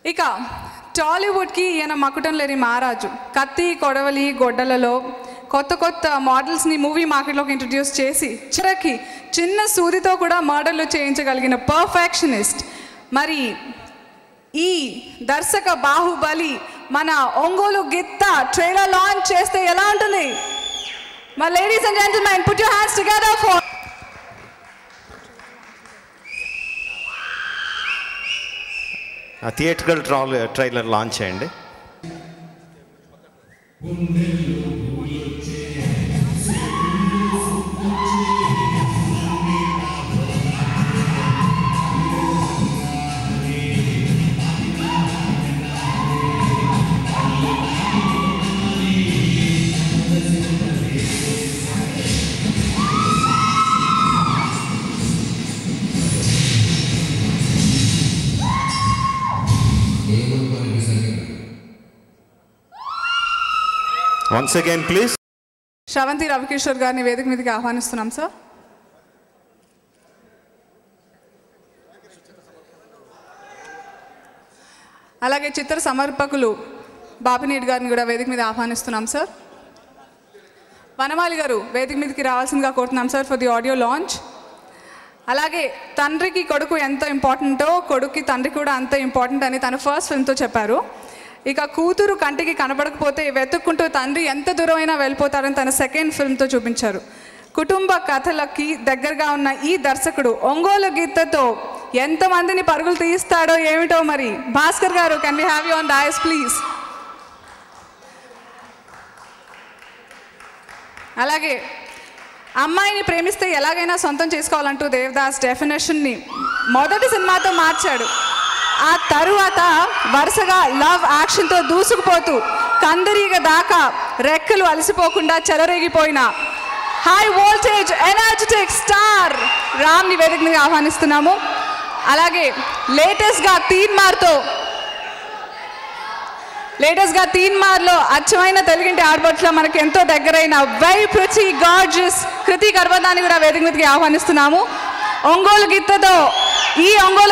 ఇక టాలీవుడ్కి ఈయన మకుటం లేని మహారాజు. కత్తి కొడవలి గొడ్డలలో కొత్త కొత్త మోడల్స్ని మూవీ మార్కెట్లోకి ఇంట్రడ్యూస్ చేసి చివరికి చిన్న సూదితో కూడా మోడల్లు చేయించగలిగిన పర్ఫెక్షనిస్ట్. మరి ఈ దర్శక బాహుబలి మన ఒంగోలు గిత్త ట్రైలర్ లాంచ్ చేస్తే ఎలా ఉంటుంది? మరి ladies and gentlemen, put your hands together for theatrical trailer launch చేయండి. Once again, please. Sravanthi Ravikishore గారిని వేదిక మీదకి ఆహ్వానిస్తున్నాం సార్. అలాగే చిత్ర సమర్పకులు బాపినేటి గారిని కూడా వేదిక మీద ఆహ్వానిస్తున్నాం సార్. వనమాలి గారు వేదిక మీదకి రావాల్సిందిగా కోరుతున్నాం sir for the audio launch. అలాగే తండ్రికి కొడుకు ఎంత ఇంపార్టెంటో కొడుక్కి తండ్రి కూడా అంత ఇంపార్టెంట్ అని తన ఫస్ట్ ఫిల్మ్తో చెప్పారు. ఇక కూతురు కంటికి కనబడకపోతే వెతుక్కుంటూ తండ్రి ఎంత దూరమైనా వెళ్ళిపోతారని తన సెకండ్ ఫిల్మ్తో చూపించారు. కుటుంబ కథలకి దగ్గరగా ఉన్న ఈ దర్శకుడు ఒంగోలు గిత్తతో ఎంతమందిని పరుగులు తీస్తాడో ఏమిటో. మరి భాస్కర్ గారు, can we have you on dais please. అలాగే అమ్మాయిని ప్రేమిస్తే ఎలాగైనా సొంతం చేసుకోవాలంటూ దేవదాస్ డెఫినేషన్ని మొదటి సినిమాతో మార్చాడు. ఆ తరువాత వరుసగా లవ్ యాక్షన్తో దూసుకుపోతూ కందరీగ దాకా రెక్కలు అలసిపోకుండా చెలరేగిపోయిన హై వోల్టేజ్ ఎనర్జెటిక్ స్టార్ రామ్ని వేదిక మీద ఆహ్వానిస్తున్నాము. అలాగే లేటెస్ట్గా తీన్మార్లో అచ్చమైన తెలుగింటి ఆర్బట్స్లో మనకి ఎంతో దగ్గరైన వెరీ ప్రిటీ గార్జియస్ కృతి గర్భదాన్ని కూడా వేదిక మీదకి ఆహ్వానిస్తున్నాము. ఒంగోలు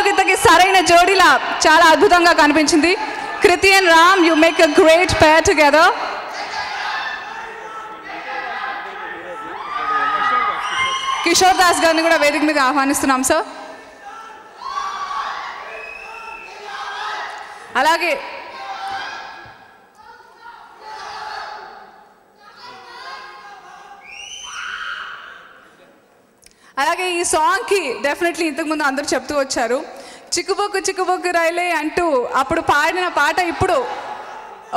గిత్తకి సరైన జోడీలా చాలా అద్భుతంగా కనిపించింది. Kriti and Ram, you make a great pair together. Kishore Das గారిని కూడా వేదిక మీద ఆహ్వానిస్తున్నాం సార్. అలాగే ఈ సాంగ్కి డెఫినెట్లీ ఇంతకుముందు అందరూ చెప్తూ వచ్చారు, చిక్కుబొక్కు చిక్కుబొక్కు రైలే అంటూ అప్పుడు పాడిన పాట ఇప్పుడు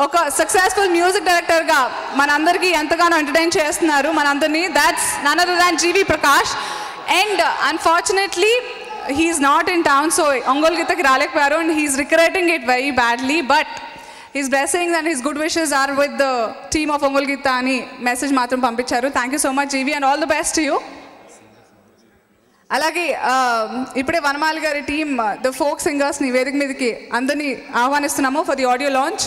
ఒక సక్సెస్ఫుల్ మ్యూజిక్ డైరెక్టర్గా మనందరికీ ఎంతగానో ఎంటర్టైన్ చేస్తున్నారు మనందరినీ. That's none other than GV Prakash. And unfortunately he's not in town, so Ongole గిత్తకి రాలేకపోయారు. And he's regretting it very badly, but his blessings and his good wishes are with the team of Ongole Gitta అని message మాత్రం పంపించారు. Thank you so much GV and all the best you. అలాగే ఇప్పుడే వనమాలి గారి team the folk సింగర్స్ని వేదిక మీదకి అందరినీ ఆహ్వానిస్తున్నాము ఫర్ ది ఆడియో లాంచ్.